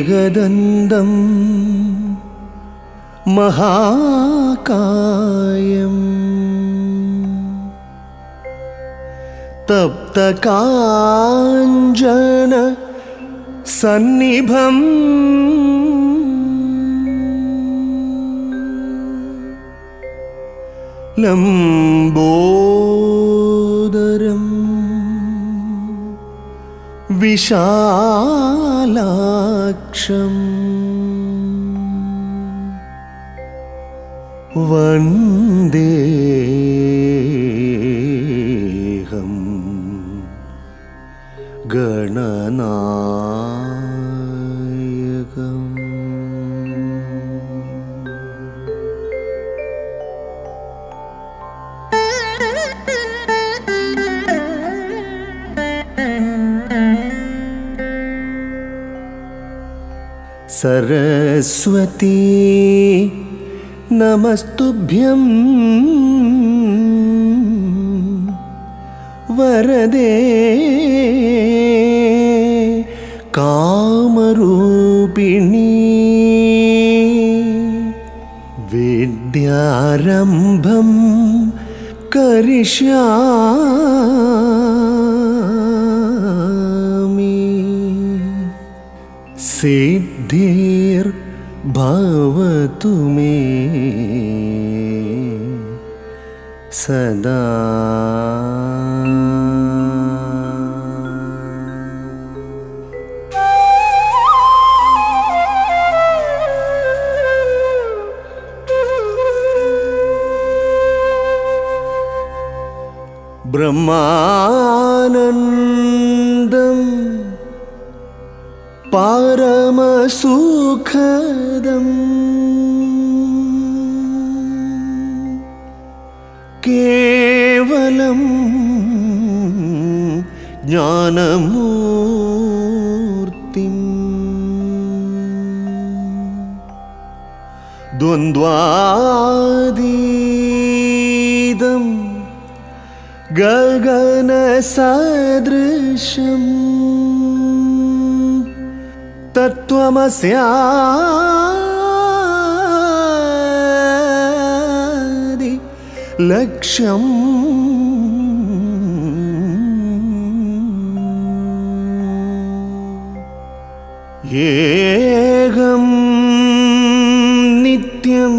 ഏകദന്തം മഹാകായം തപ്തകാഞ്ചന സന്നിഭം ലംബോദരം വിശാലാക്ഷം വന്ദേഹം ഗണനായകം. സരസ്വതീ നമസ്തുഭ്യം വരദേ കാമരൂപിണീ വിദ്യാരംഭം കരിഷ്യാമി സിദ്ധിർഭവതു may സദാ. ബ്രഹ്മാനന്ദം പരമസുഖദം കേവലം ജ്ഞാനമൂർത്തിം ദ്വന്ദ്വാതീതം ഗഗനസദൃശം തത്വമസ്യാദി ലക്ഷ്യം ഏകം നിത്യം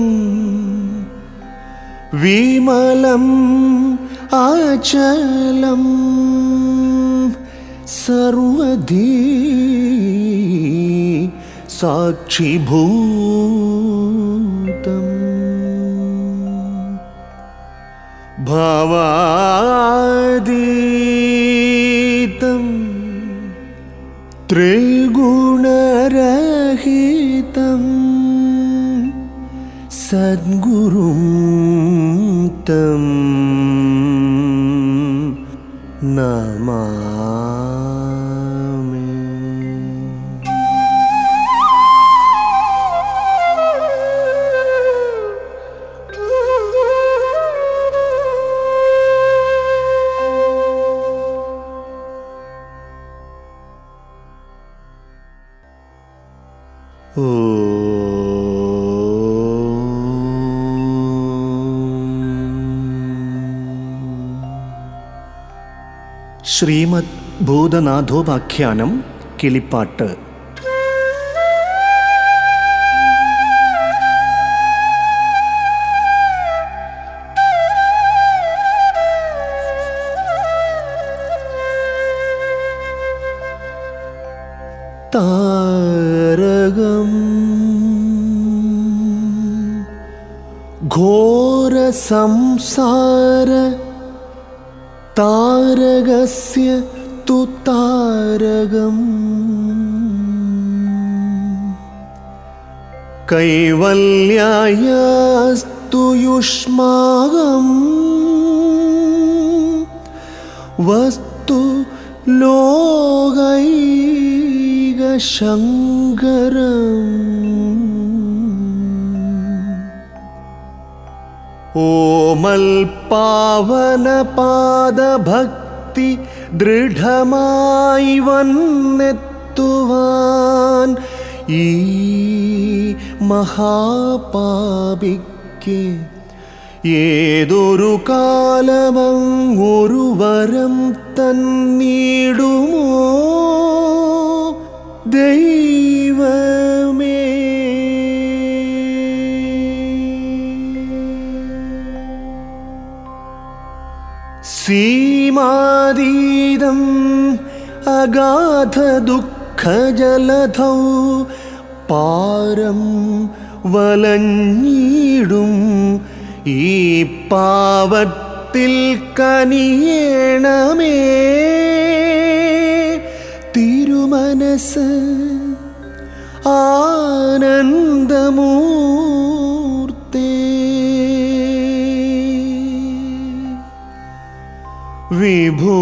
വിമലം അചലം സർവധി സാക്ഷിഭൂതം ഭാവാതീതം ത്രിഗുണരഹിതം സദ്ഗുരും തം നമാമി. ശ്രീമദ് ഭൂതനാഥോപാഖ്യാനം കിളിപ്പാട്ട്. താരകം ഘോര സംസാര താരകസ്യ തു താരകം കൈവല്യായസ്തു യുഷ്മാകം വസ്തു ലോകൈകശങ്കരം ഓമൽ പാവന പാദഭക്തി ദൃഢമായി വന്നെത്തും വരുത്തുവാൻ ഈ മഹാപാപിക്ക് ഏതൊരു കാലമങ്ങൊരു വരം തന്നിടുമോ ദൈവമേ. സീമാതീതം അഗാധ ദുഃഖജലധൗ പാരം വലഞ്ഞിടും ഈ പാവത്തിൽ കനിയേണമേ തിരുമനസ് ആനന്ദമൂർത്തേ. വിഭോ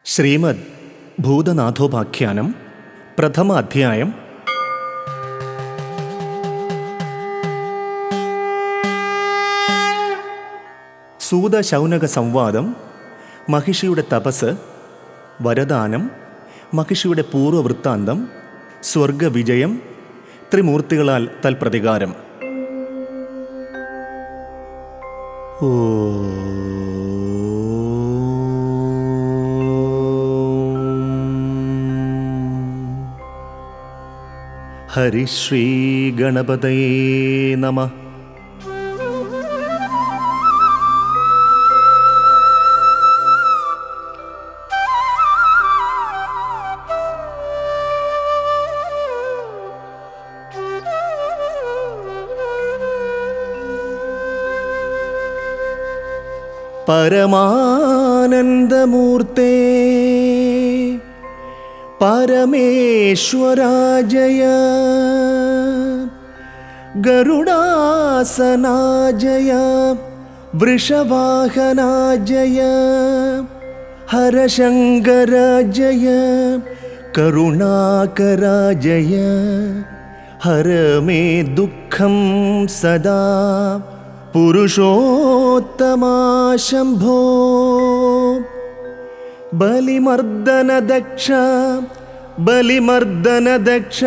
ശ്രീമദ് ഭൂതനാഥോപാഖ്യാനം പ്രഥമ അധ്യായം. സൂത ശൗനക സംവാദം, മഹിഷിയുടെ തപസ്, വരദാനം, മഹിഷിയുടെ പൂർവവൃത്താന്തം, സ്വർഗവിജയം, ത്രിമൂർത്തികളാൽ തൽപ്രതികാരം. ഹരിശ്രീ ഗണപതയേ നമഃ. പരമാനന്ദമൂർത്തേ പരമേശ്വരാജയ ഗരുഡാസനാജയ വൃഷവാഹനാജയ ഹരശങ്കരാജയ കരുണാകരാജയ ഹരമേ ദുഃഖം സദാ പുരുഷോത്തമാ ശംഭോ. ബലിമർദ്ദനദക്ഷ ബലിമർദ്ദനദക്ഷ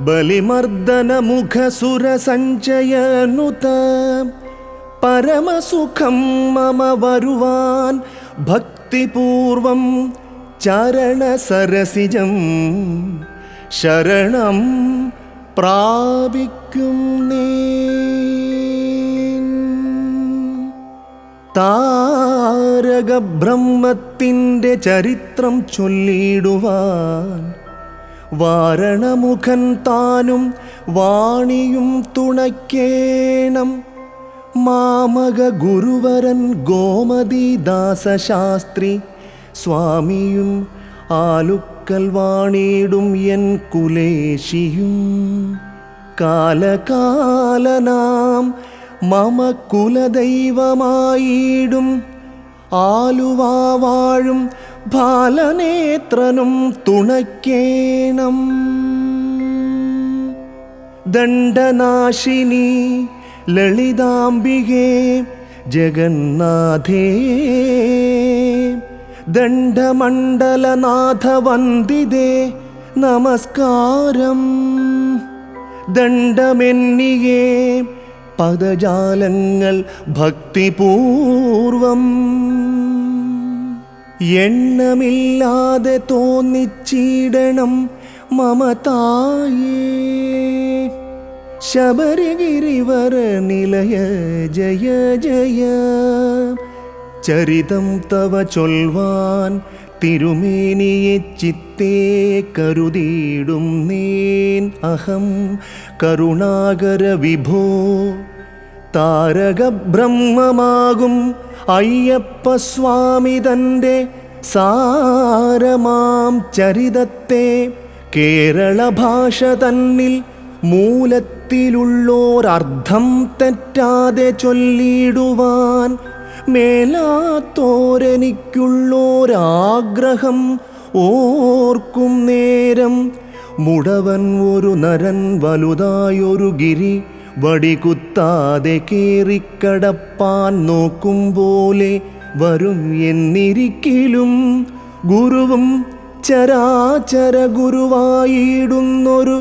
ബലിമർദ്ദനമുഖസുരസഞ്ചയനുത പരമസുഖം മമ വരുവാൻ ഭക്തിപൂർവം ചരണസരസിജം ശരണം പ്രാപിക്കും നീ. താരകബ്രഹ്മത്തിൻ്റെ ചരിത്രം ചൊല്ലിടുവാൻ വാരണമുഖൻ താനും വാണിയും തുണയ്ക്കേണം. മാമക ഗുരുവരൻ ഗോമതീദാസശാസ്ത്രി സ്വാമിയും ആലുക്കൽ വാണിടും എൻ കുലേശിയും കാലകാലനാം മമ കുലദൈവമായിടും ആലുവാവാഴും ബാലനേത്രനും തുണയ്ക്കേണം. ദണ്ഡനാശിനി ലളിതാംബികേ ജഗന്നാഥേ ദണ്ഡമണ്ഡലനാഥവന്ദിതേ നമസ്കാരം. ദണ്ഡമെന്നിയേ പദജാലങ്ങൾ ഭക്തിപൂർവം എണ്ണമില്ലാതെ തോന്നിച്ചിടണം മമതായേ. ശബരിഗിരിവര നിലയ ജയ ജയ ചരിതം തവ ചൊൽവാൻ തിരുമേനിയെ ചിത്തേ കരുതിയിടും നേൻ അഹം കരുണാകര വിഭോ താരകബ്രഹ്മമാകും അയ്യപ്പസ്വാമി തൻ്റെ സാരമാം ചരിതത്തെ കേരള ഭാഷ തന്നിൽ മൂലത്തിലുള്ളോരർത്ഥം തെറ്റാതെ ചൊല്ലിടുവാൻ മേലാത്തോരെനിക്കുള്ളോരാഗ്രഹം ഓർക്കും നേരം മുടവൻ ഒരു നരൻ വലുതായൊരു ഗിരി വടികുത്താതെ കേറിക്കടപ്പാൻ നോക്കും പോലെ വരും എന്നിരിക്കിലും ഗുരുവും ചരാചര ഗുരുവായിടുന്നൊരു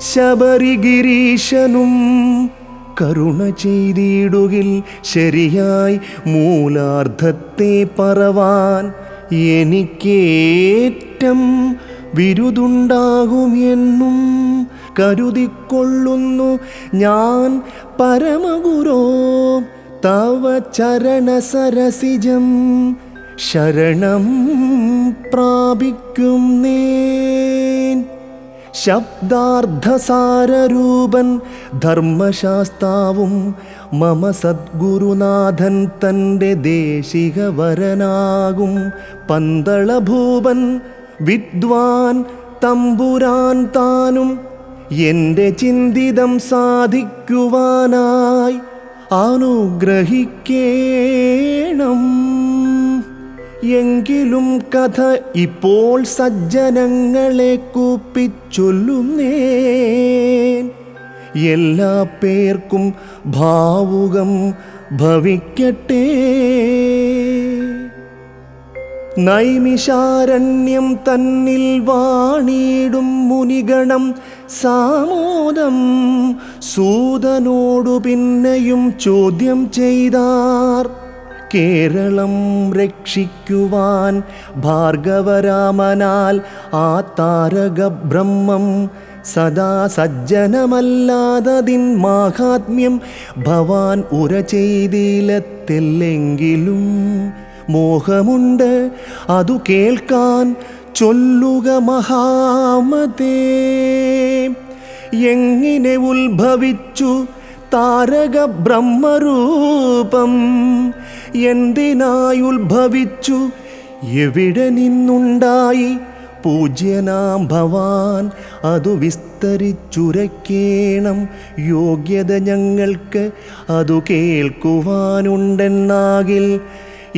ശബരിഗിരീശനും കരുണ ചെയ്തിടുകിൽ ശരിയായി മൂലാർത്ഥത്തെ പറവാൻ എനിക്കേറ്റം വിരുതുണ്ടാകും എന്നും കരുതിക്കൊള്ളുന്നു ഞാൻ പരമഗുരോ തവ ചരണസരസിജം ശരണം പ്രാപിക്കും നേൻ. ശബ്ദാർത്ഥസാരരൂപൻ ധർമ്മശാസ്താവും മമ സദ്ഗുരുനാഥൻ തൻ്റെ ദേശികവരനാകും പന്തളഭൂപൻ വിദ്വാൻ തമ്പുരാൻ താനും എൻ്റെ ചിന്തിതം സാധിക്കുവാനായി അനുഗ്രഹിക്കേണം. എങ്കിലും കഥ ഇപ്പോൾ സജ്ജനങ്ങളെ കൂപ്പിച്ചൊല്ലുന്നേൻ. എല്ലാ പേർക്കും ഭാവുകം ഭവിക്കട്ടെ. നൈമിഷാരണ്യം തന്നിൽ വാണിടും മുനിഗണം സാമോദം സൂതനോടു പിന്നെയും ചോദ്യം ചെയ്താർ. കേരളം രക്ഷിക്കുവാൻ ഭാർഗവരാമനാൽ ആ താരകബ്രഹ്മം സദാ സജ്ജനമല്ലാതതിൻ മാഹാത്മ്യം ഭവാൻ ഉര ചെയ്തിലെത്തില്ലെങ്കിലും മോഹമുണ്ട് അതു കേൾക്കാൻ ചൊല്ലുക മഹാമതേ. എങ്ങനെ ഉത്ഭവിച്ചു താരകബ്രഹ്മരൂപം? എന്തിനായി ഉത്ഭവിച്ചു? എവിടെ നിന്നുണ്ടായി? പൂജ്യനാം ഭവാൻ അതു വിസ്തരിച്ചുരക്കേണം. യോഗ്യത ഞങ്ങൾക്ക് അതു കേൾക്കുവാനുണ്ടെന്നാകിൽ.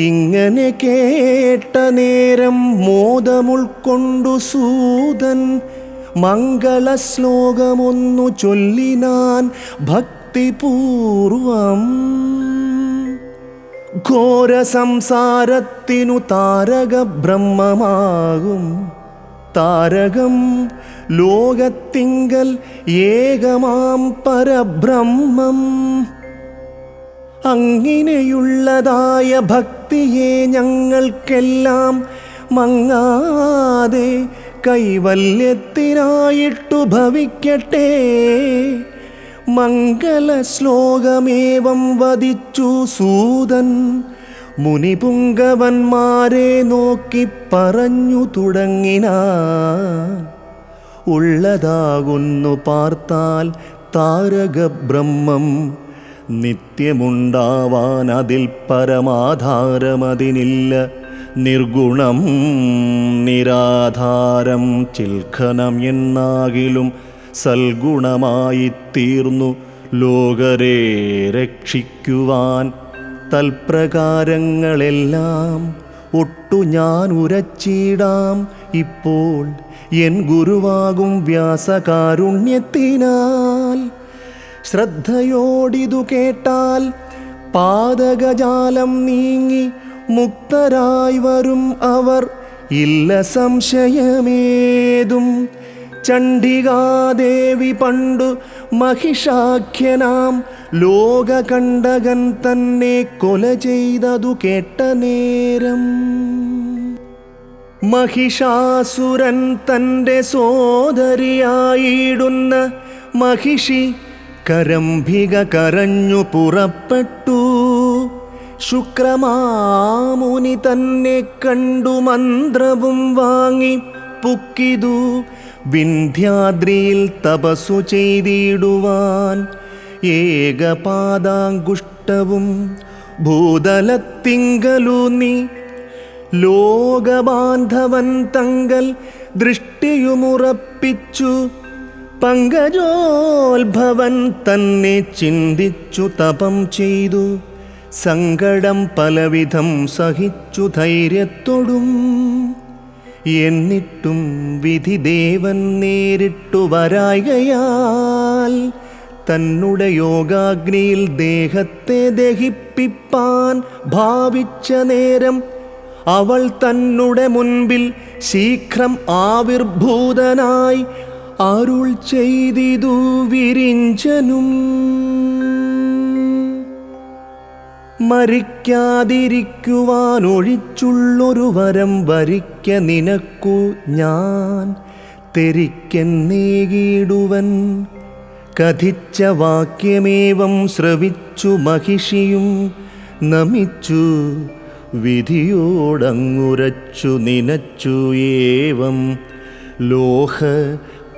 ഇങ്ങനെ കേട്ട നേരം മോദമുൾക്കൊണ്ടു സൂതൻ മംഗളശ്ലോകമൊന്നു ചൊല്ലിനാൻ ഭക്തിപൂർവം. ഘോര സംസാരത്തിനു താരകബ്രഹ്മമാകും താരകം ലോകത്തിങ്കൽ ഏകമാം പരബ്രഹ്മം. അങ്ങിനെയുള്ളതായ ഭക്തിയെ ഞങ്ങൾക്കെല്ലാം മങ്ങാതെ കൈവല്യത്തിനായിട്ടു ഭവിക്കട്ടെ. മംഗളശ്ലോകമേവം വദിച്ചു സൂതൻ മുനിപുങ്കവന്മാരെ നോക്കി പറഞ്ഞു തുടങ്ങിനാൻ. ഉള്ളതാകുന്നു പാർത്താൽ താരകബ്രഹ്മം നിത്യമുണ്ടാവാൻ അതിൽ പരമാധാരമതിനില്ല. നിർഗുണം നിരാധാരം ചിൽഖനം എന്നാകിലും സൽഗുണമായി തീർന്നു ലോകരെ രക്ഷിക്കുവാൻ. തൽപ്രകാരങ്ങളെല്ലാം ഒട്ടു ഞാൻ ഉരച്ചിടാം ഇപ്പോൾ എൻ ഗുരുവാകും വ്യാസകാരുണ്യത്തിനാൽ. ശ്രദ്ധയോടിതു കേട്ടാൽ പാതകജാലം നീങ്ങി മുക്തരായി വരും അവർ, ഇല്ല സംശയമേതും. ചണ്ഡികാദേവി പണ്ടു മഹിഷാഖ്യനാം ലോകകണ്ടകൻ തന്നെ കൊല ചെയ്തതു കേട്ട നേരം മഹിഷാസുരൻ തൻ്റെ സോദരിയായിടുന്ന മഹിഷി കരംഭിക കരഞ്ഞു പുറപ്പെട്ടു. ശുക്രമാമുനി തന്നെ കണ്ടു മന്ത്രവും വാങ്ങി പുക്കിതു വിന്ധ്യാദ്രിയിൽ തപസ്സു ചെയ്തിടുവാൻ. ഏകപാദാങ്കുഷ്ടവും ഭൂതലത്തിങ്കലൂന്നി ലോകബാന്ധവൻ തങ്കൽ ദൃഷ്ടിയുമുറപ്പിച്ചു പങ്കജോത്ഭവൻ തന്നെ ചിന്തിച്ചു തപം ചെയ്തു സങ്കടം പലവിധം സഹിച്ചു ധൈര്യത്തോടും എന്നിട്ടും വിധിദേവൻ നേരിട്ടു വരായ്കയാൽ തന്നുടെ യോഗാഗ്നിയിൽ ദേഹത്തെ ദഹിപ്പിപ്പാൻ ഭാവിച്ച നേരം അവൾ തന്നുടെ മുൻപിൽ ശീഘ്രം ആവിർഭൂതനായി അരുൾ ചെയ്തിതു വിരിഞ്ചനും മരിക്കാതിരിക്കുവാനൊഴിച്ചുള്ളൊരു വരം വരിക്ക നിനക്കു ഞാൻ തെരിക്കെന്നേകിടുവൻ. കഥിച്ച വാക്യമേവം ശ്രവിച്ചു മഹിഷിയും നമിച്ചു വിധിയോടങ്ങുരച്ചു നിനച്ചു ഏവം ലോഹ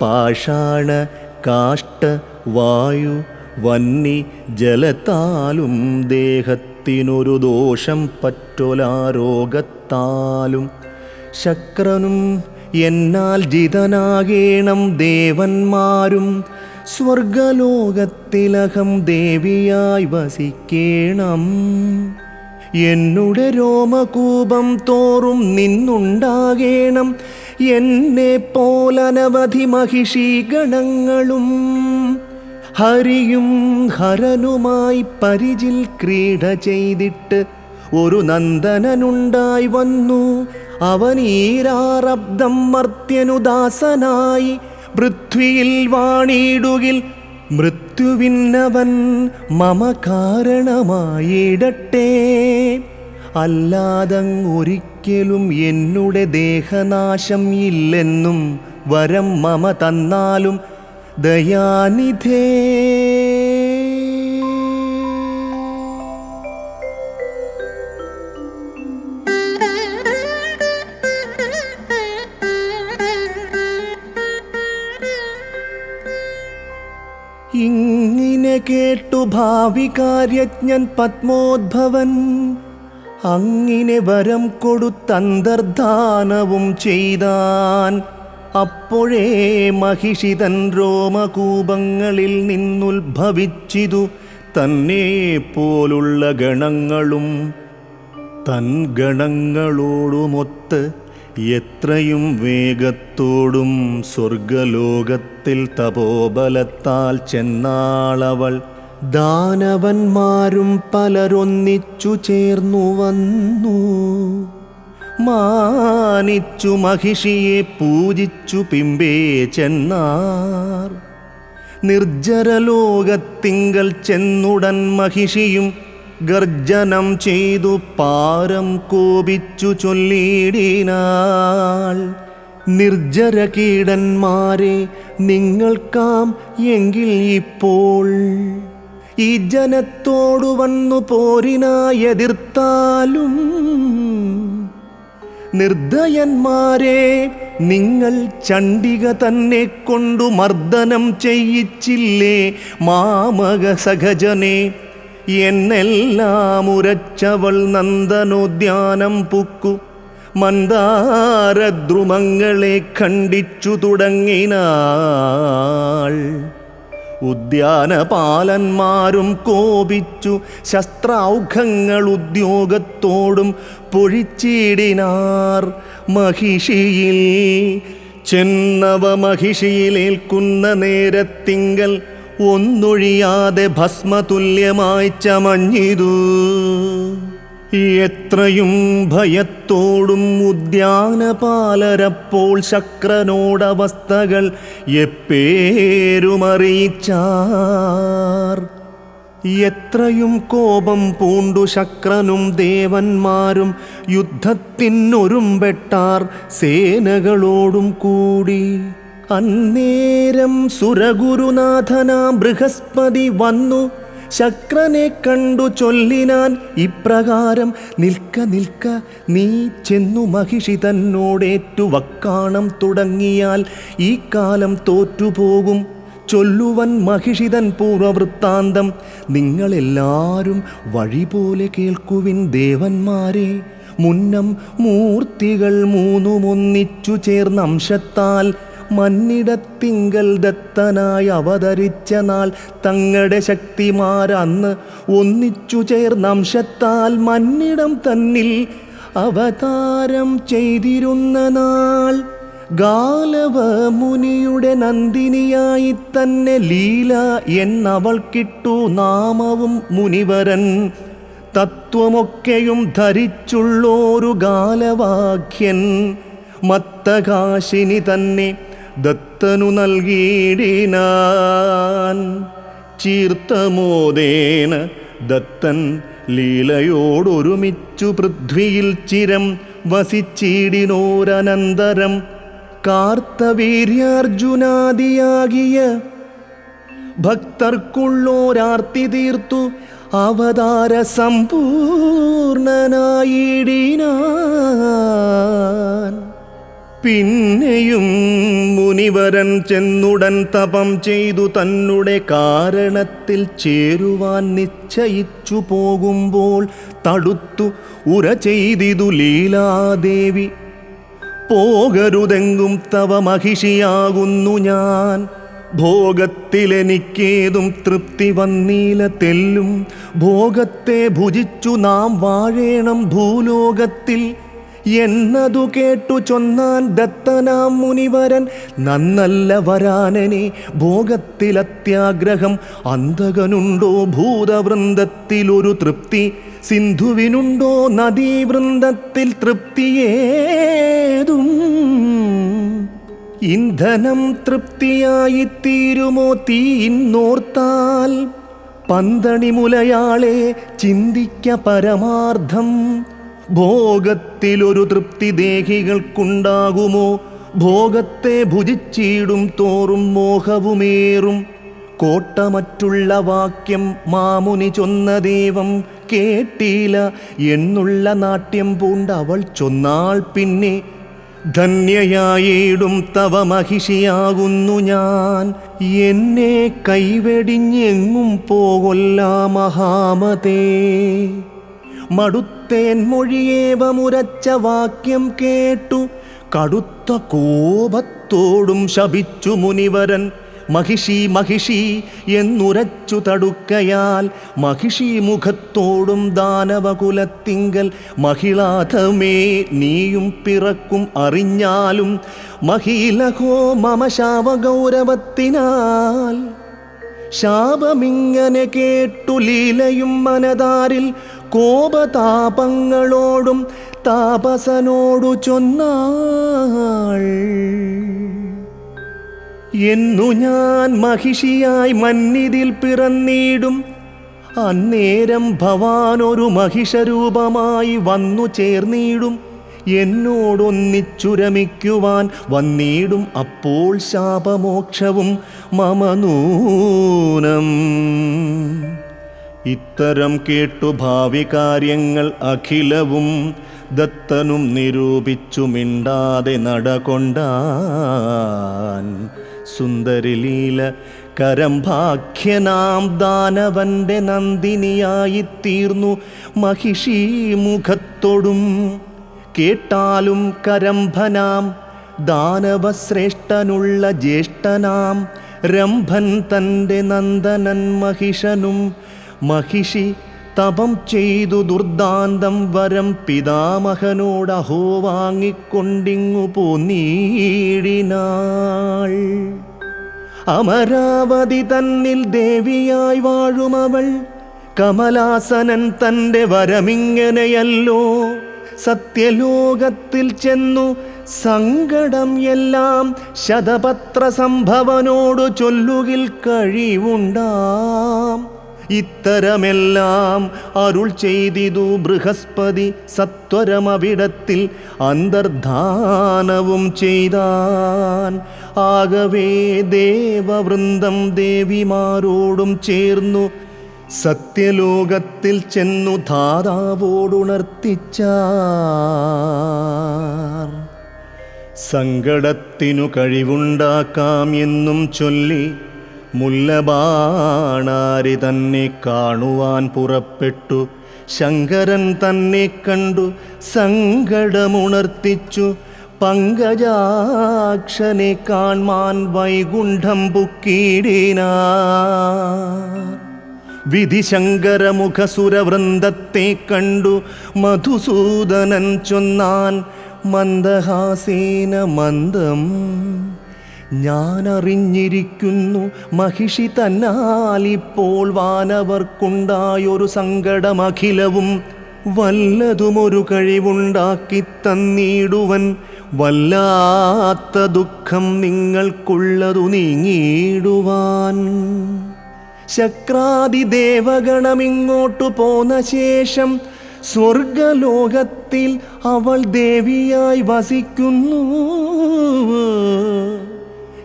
പാഷാണ കാഷ്ട വായു വന്നി ജലത്താലും ദേഹത്തിനൊരു ദോഷം പറ്റൊലാരോഗത്താലും ശക്രനും എന്നാൽ ജിതനാകേണം ദേവന്മാരും സ്വർഗലോകത്തിലഹം ദേവിയായി വസിക്കേണം. എന്നുടെ രോമകൂപം തോറും നിന്നുണ്ടാകേണം എന്നെ പോലനവധി മഹിഷീഗണങ്ങളും. ഹരിയും ഹരനുമായി പരിചിൽ ക്രീഡ ചെയ്തിട്ട് ഒരു നന്ദനനുണ്ടായി വന്നു. അവനീരാറബ്ദം മർത്യനുദാസനായി പൃഥ്വിയിൽ വാണിടുകിൽ മൃത്യുവിന്നവൻ മമ കാരണമായിടട്ടെ. അല്ലാതങ്ങൊരിക്കലും എന്നുടെ ദേഹനാശം ഇല്ലെന്നും വരം മമ തന്നാലും ദയാനിധേ. ഇങ്ങനെ കേട്ടു ഭാവി കാര്യജ്ഞൻ പത്മോദ്ഭവൻ അങ്ങിനെ വരം കൊടുത്തന്തർധാനവും ചെയ്താൻ. അപ്പോഴേ മഹിഷിതൻ രോമകൂപങ്ങളിൽ നിന്നുത്ഭവിച്ചിതു തന്നെ പോലുള്ള ഗണങ്ങളും തൻ ഗണങ്ങളോടുമൊത്ത് എത്രയും വേഗത്തോടും സ്വർഗലോകത്തിൽ തപോബലത്താൽ ചെന്നാളവൾ. ദാനവന്മാരും പലരൊന്നിച്ചു ചേർന്നു വന്നു. മാനിച്ചു മഹിഷിയെ പൂജിച്ചു പിമ്പേ ചെന്നാർ. നിർജ്ജരലോകത്തിങ്കൽ ചെന്നുടൻ മഹിഷിയും ഗർജനം ചെയ്തു പാരം കോപിച്ചു ചൊല്ലിയിടിനാൾ. നിർജ്ജര കീടന്മാരെ നിങ്ങൾക്കാം എങ്കിൽ ഇപ്പോൾ ഈ ജനത്തോടു വന്നു പോരിനായെതിർത്താലും നിർദ്ദയന്മാരെ നിങ്ങൾ ചണ്ഡിക തന്നെ കൊണ്ടു മർദ്ദനം ചെയ്യിച്ചില്ലേ മാമക സഹജനെ. എന്നെല്ലാം ഉരച്ചവൾ നന്ദനോദ്യാനം പുക്കു മന്ദാരദ്രുമങ്ങളെ ഖണ്ഡിച്ചു തുടങ്ങിനാൾ. ഉദ്യാനപാലന്മാരും കോപിച്ചു ശസ്ത്രൗഘങ്ങൾ ഉദ്യോഗത്തോടും പൊഴിച്ചിടിനാർ. മഹിഷിയിൽ ചെന്നവ മഹിഷിയിലേൽക്കുന്ന നേരത്തിങ്കൽ ഒന്നൊഴിയാതെ ഭസ്മതുല്യമായി ചമഞ്ഞിതു. എത്രയും ഭയത്തോടും ഉദ്യാനപാലരപ്പോൾ ശക്രനോടവസ്ഥകൾ എപ്പേരുമറിയിച്ചാർ. എത്രയും കോപം പൂണ്ടു ശക്രനും ദേവന്മാരും യുദ്ധത്തിനൊരുമ്പെട്ടാർ സേനകളോടും കൂടി. അന്നേരം സുരഗുരുനാഥനാം ബൃഹസ്പതി വന്നു ശക്രനെ കണ്ടു ചൊല്ലിനാൻ ഇപ്രകാരം. നിൽക്ക നിൽക്ക, നീ ചെന്നു മഹിഷി തന്നോടേറ്റു വക്കാണം തുടങ്ങിയാൽ ഈ കാലം തോറ്റുപോകും. ചൊല്ലുവൻ മഹിഷിതൻ പൂർവവൃത്താന്തം. നിങ്ങളെല്ലാരും വഴി പോലെ കേൾക്കുവിൻ ദേവന്മാരെ. മുന്നം മൂർത്തികൾ മൂന്നുമൊന്നിച്ചു ചേർന്ന അംശത്താൽ മന്നിടത്തിങ്കൽ ദത്തനായി അവതരിച്ച നാൾ, തങ്ങളുടെ ശക്തിമാരന്ന് ഒന്നിച്ചു ചേർന്ന അംശത്താൽ മന്നിടം തന്നിൽ അവതാരം ചെയ്തിരുന്ന നാൾ, ഗാലവ മുനിയുടെ നന്ദിനിയായി തന്നെ ലീല എന്നവൾക്കിട്ടു നാമവും മുനിവരൻ. തത്വമൊക്കെയും ധരിച്ചുള്ളോരു ഗാലവാഖ്യൻ മത്തകാശിനി തന്നെ ദത്തനു നൽകിയിടിനാൻ. ചീർത്തമോദേന ദത്തൻ ലീലയോടൊരുമിച്ചു പൃഥ്വിയിൽ ചിരം വസിച്ചിടിനോരനന്തരം, കാർത്തവീര്യാർജുനാദിയാകിയ ഭക്തർക്കുള്ളോരാർത്തി തീർത്തു അവതാര സമ്പൂർണനായിടിനാൻ. പിന്നെയും മുനിവരൻ ചെന്നുടൻ തപം ചെയ്തു തന്നെ കാരണത്തിൽ ചേരുവാൻ നിശ്ചയിച്ചു പോകുമ്പോൾ തടുത്തു ഉര ചെയ്തിതു ലീലാദേവി. പോകരുതെങ്കും തവ മഹിഷിയാകുന്നു ഞാൻ, ഭോഗത്തിലെനിക്കേതും തൃപ്തി വന്നീല തെല്ലും. ഭോഗത്തെ ഭുജിച്ചു നാം വാഴേണം ഭൂലോകത്തിൽ എന്നതു കേട്ടു ചൊന്നാൻ ദത്തനാം മുനിവരൻ. നന്നല്ല വരാനനെ ഭോഗത്തിലത്യാഗ്രഹം, അന്തകനുണ്ടോ ഭൂതവൃന്ദത്തിലൊരു തൃപ്തി, സിന്ധുവിനുണ്ടോ നദീവൃന്ദത്തിൽ തൃപ്തിയേതും. ഇന്ധനം തൃപ്തിയായി തീരുമോ തീന്നോർത്താൽ, പന്തണിമുലയാളെ ചിന്തിക്ക പരമാർത്ഥം. ഭോഗത്തിലൊരു തൃപ്തി ദേഹികൾക്കുണ്ടാകുമോ, ഭോഗത്തെ ഭുജിച്ചിടും തോറും മോഹവുമേറും. കോട്ടമറ്റുള്ള വാക്യം മാമുനി ചൊന്ന ദേവം കേട്ടില്ല എന്നുള്ള നാട്യം പൂണ്ടവൾ ചൊന്നാൾ പിന്നെ, ധന്യയായിടും തവ മഹിഷിയാകുന്നു ഞാൻ, എന്നെ കൈവെടിഞ്ഞെങ്ങും പോകൊല്ല മഹാമതേ. മടുത്തേൻ മൊഴിയേവമുരച്ച വാക്യം കേട്ടു കടുത്ത കോപത്തോടും ശപിച്ചു മുനിവരൻ. മഹിഷി മഹിഷി എന്നുരച്ചു തടുക്കയാൽ മഹിഷി മുഖത്തോടും ദാനവകുലത്തിങ്കൽ, മഹിളാധമേ നീയും പിറക്കും അറിഞ്ഞാലും മഹിലഹോ മമ ശാപഗൗരവത്തിനാൽ. ശാപമിങ്ങനെ കേട്ടു ലീലയും മനതാരിൽ കോപതാപങ്ങളോടും താപസനോടു ചൊന്നാൾ. എന്നു ഞാൻ മഹിഷിയായി മന്നിതിൽ പിറന്നീടും അന്നേരം ഭവാനൊരു മഹിഷരൂപമായി വന്നു ചേർന്നീടും. എന്നോടൊന്നിച്ചുരമിക്കുവാൻ വന്നീടും അപ്പോൾ ശാപമോക്ഷവും മമനൂനം. ഇത്തരം കേട്ടു ഭാവി കാര്യങ്ങൾ അഖിലവും ദത്തനും നിരൂപിച്ചു മിണ്ടാതെ നടകൊണ്ടാൻ. സുന്ദരിലീല കരംഭാഖ്യനാം ദാനവന്റെ നന്ദിനിയായിത്തീർന്നു മഹിഷി മുഖത്തോടും. കേട്ടാലും കരംഭനാം ദാനവശ്രേഷ്ഠനുള്ള ജ്യേഷ്ഠനാം രംഭൻ തൻ്റെ നന്ദനൻ മഹിഷനും. മഹിഷി തപം ചെയ്തു ദുർദാന്തം വരം പിതാമഹനോടഹോ വാങ്ങിക്കൊണ്ടിങ്ങു പോന്നീടിനാൾ. അമരാവതി തന്നിൽ ദേവിയായി വാഴുമവൾ, കമലാസനൻ തൻ്റെ വരമിങ്ങനെയല്ലോ. സത്യലോകത്തിൽ ചെന്നു സങ്കടം എല്ലാം ശതപത്ര സംഭവനോടു ചൊല്ലുകിൽ കഴിവുണ്ടാം. ഇത്തരമെല്ലാം അരുൾ ചെയ്തിതു ബൃഹസ്പതി സത്വരമവിടത്തിൽ അന്തർധാനവും ചെയ്താൻ. ആകവേ ദേവവൃന്ദം ദേവിമാരോടും ചേർന്നു സത്യലോകത്തിൽ ചെന്നു ധാതാവോടുണർത്തിച്ചാർ. സങ്കടത്തിനു കഴിവുണ്ടാക്കാം എന്നും ചൊല്ലി മുല്ലബാണാരി തന്നെ കാണുവാൻ പുറപ്പെട്ടു. ശങ്കരൻ തന്നെ കണ്ടു സങ്കടമുണർത്തിച്ചു. പങ്കജാക്ഷനെ കാൺമാൻ വൈകുണ്ഠം പുക്കിടിനാർ. വിധിശങ്കരമുഖസുരവൃന്ദത്തെ കണ്ടു മധുസൂദനൻ ചൊന്നാൻ മന്ദഹാസേന മന്ദം. ഞാനറിഞ്ഞിരിക്കുന്നു മഹിഷി തന്നാലിപ്പോൾ വാനവർക്കുണ്ടായൊരു സങ്കടമഖിലവും വല്ലതുമൊരു കഴിവുണ്ടാക്കി തന്നിടുവൻ. വല്ലാത്ത ദുഃഖം നിങ്ങൾക്കുള്ളതു നീങ്ങിടുവാൻ. ശക്രാദിദേവഗണമിങ്ങോട്ടു പോന്ന ശേഷം സ്വർഗലോകത്തിൽ അവൾ ദേവിയായി വസിക്കുന്നു.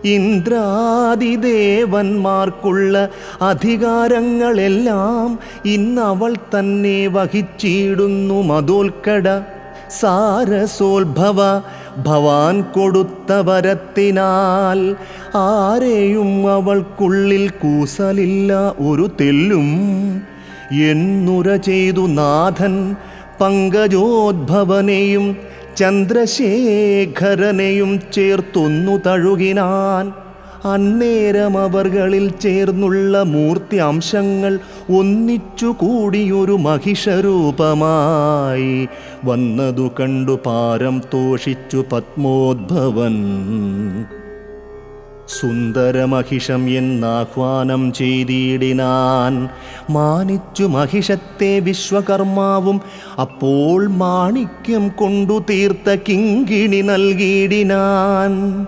ഇന്ദ്രാദിദേവന്മാർക്കുള്ള അധികാരങ്ങളെല്ലാം ഇന്നവൾ തന്നെ വഹിച്ചിടുന്നു. മതോൽക്കട സാരസോത്ഭവ ഭവാൻ കൊടുത്ത വരത്തിനാൽ ആരെയും അവൾക്കുള്ളിൽ കൂസലില്ല ഒരു തെല്ലും. എന്നുര ചെയ്തു നാഥൻ പങ്കജോദ്ഭവനെയും ചന്ദ്രശേഖരനെയും ചേർത്തൊന്നു തഴുകിനാൻ. അന്നേരം അവർകളിൽ ചേർന്നുള്ള മൂർത്തിയംശങ്ങൾ ഒന്നിച്ചു കൂടിയൊരു മഹിഷരൂപമായി വന്നതു കണ്ടു പാരം തോഷിച്ചു പത്മോദ്ഭവൻ. സുന്ദരമഹിഷം എന്നാഹ്വാനം ചെയ്തിടിനാൻ. മാനിച്ചു മഹിഷത്തെ വിശ്വകർമാവും അപ്പോൾ മാണിക്യം കൊണ്ടു തീർത്ത കിങ്കിണി നൽകിയിടിനാൻ.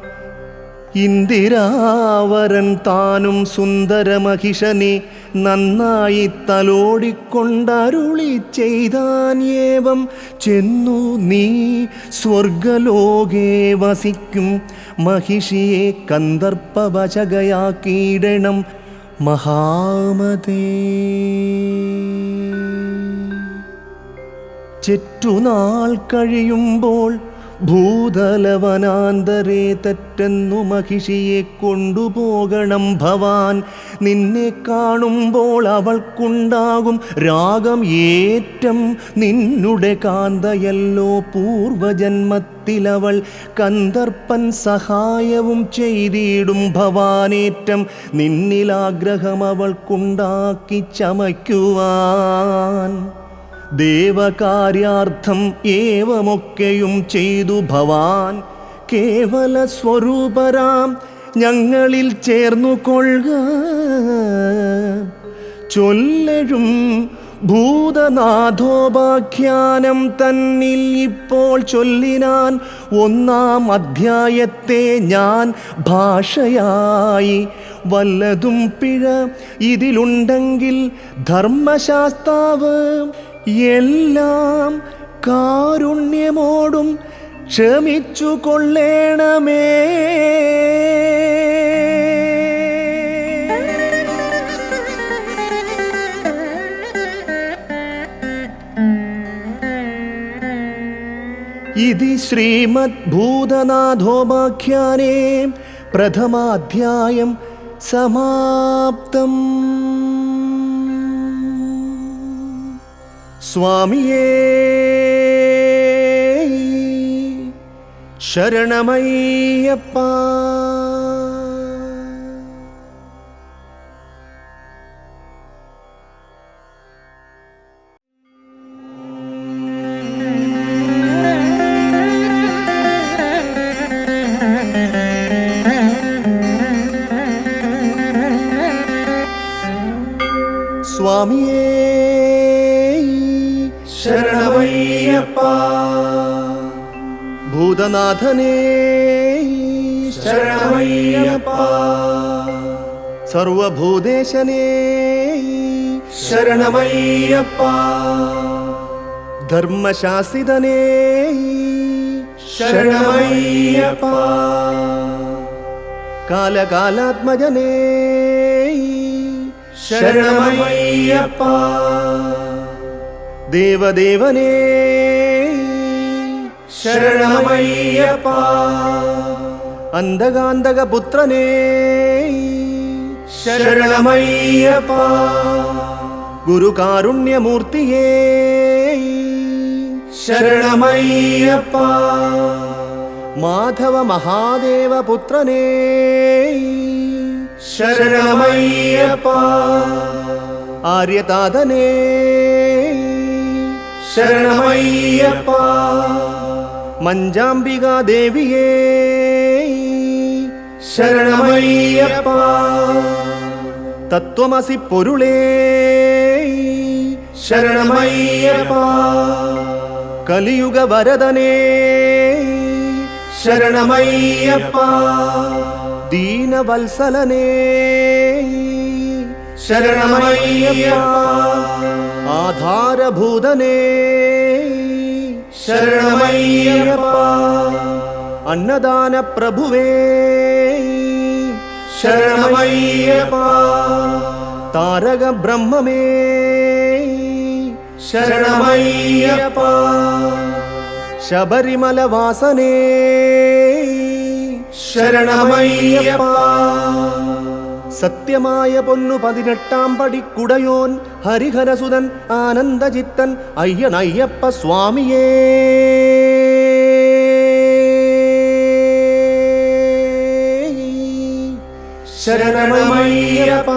ഇന്ദിരാവരൻ താനും സുന്ദരമഹിഷനെ നന്നായി തലോടിക്കൊണ്ടരുളി ചെയ്താൻ. ഏവം ചെന്നു നീ സ്വർഗലോകേ വസിക്കും മഹിഷിയെ കന്ദർപ്പവശകയാക്കിയിടണം മഹാമതേ. ചെറ്റുനാൾ കഴിയുമ്പോൾ ഭൂതലവനാന്തരേ തെറ്റെന്നു മഹിഷിയെ കൊണ്ടുപോകണം ഭവാൻ. നിന്നെ കാണുമ്പോൾ അവൾക്കുണ്ടാകും രാഗം ഏറ്റം. നിന്നുടെ കാന്തയല്ലോ പൂർവജന്മത്തിലവൾ. കന്ദർപ്പൻ സഹായവും ചെയ്തിടും ഭവാനേറ്റം. നിന്നിലാഗ്രഹം അവൾക്കുണ്ടാക്കി ചമയ്ക്കുവാൻ. ദേവകാര്യാർത്ഥം ഏവമൊക്കെയും ചെയ്തു ഭവാൻ. കേവല സ്വരൂപരാം ഞങ്ങളിൽ ചേർന്നു കൊള്ളുക. ചൊല്ലഴും ഭൂതനാഥോപാഖ്യാനം തന്നിൽ ഇപ്പോൾ ചൊല്ലിനാൻ. ഒന്നാം അധ്യായത്തെ ഞാൻ ഭാഷയായി. വല്ലതും പിഴ ഇതിലുണ്ടെങ്കിൽ ധർമ്മശാസ്താവ് എല്ലാം കാരുണ്യമോടും ക്ഷമിച്ചു കൊള്ളേണമേ. ഇതി ശ്രീമദ് ഭൂതനാഥോപാഖ്യാനേ പ്രഥമാധ്യായം സമാപ്തം. സ്വാമിയേ ശരണമയ്യപ്പ. സ്വാമിയേ ശരണമയ്യപ്പ. ഭൂതനാഥനേ ശരണമയ്യപ്പ. സർവഭൂതേശനേ ശരണമയ്യപ്പ. ധർമ്മശാസിതനേ ശരണമയ്യപ്പ. കാലകാലാത്മജനേ ശരണമയ്യപ്പ. ദേവദേവനേ ശരണമയ്യപ്പ. അന്തകാന്തകപുത്രനേ ശരണമയ്യപ്പ ഗുരുകാരുണ്യമൂർത്തിയേ ശരണമയ്യപ്പ മാധവ മഹാദേവ പുത്രനേ ശരണമയ്യപ്പ ആര്യതാതനേ ശരണമയ്യപ്പ മഞ്ചാംബികാ ദേവിയേ ശരണമയ്യപ്പ തത്വമസി പൊരുളേ ശരണമയ്യപ്പ കലിയുഗ വരദനേ ശരണമയ്യപ്പ ദീനവത്സലനേ ശരണമയ്യപ്പ ആധാരഭൂതനേ ശരണമയ്യപ്പ അന്നദാന പ്രഭുവേ ശരണമയ്യപ്പ താരക ബ്രഹ്മമേ ശരണമയ്യപ്പ ശബരിമല വാസനേ ശരണമയ്യപ്പ സത്യമായ പൊന്നു 18 പടിക്കുടയോൻ ഹരിഹരസുതൻ ആനന്ദചിത്തൻ അയ്യനയ്യപ്പ സ്വാമിയേ ശരണമയ്യപ്പ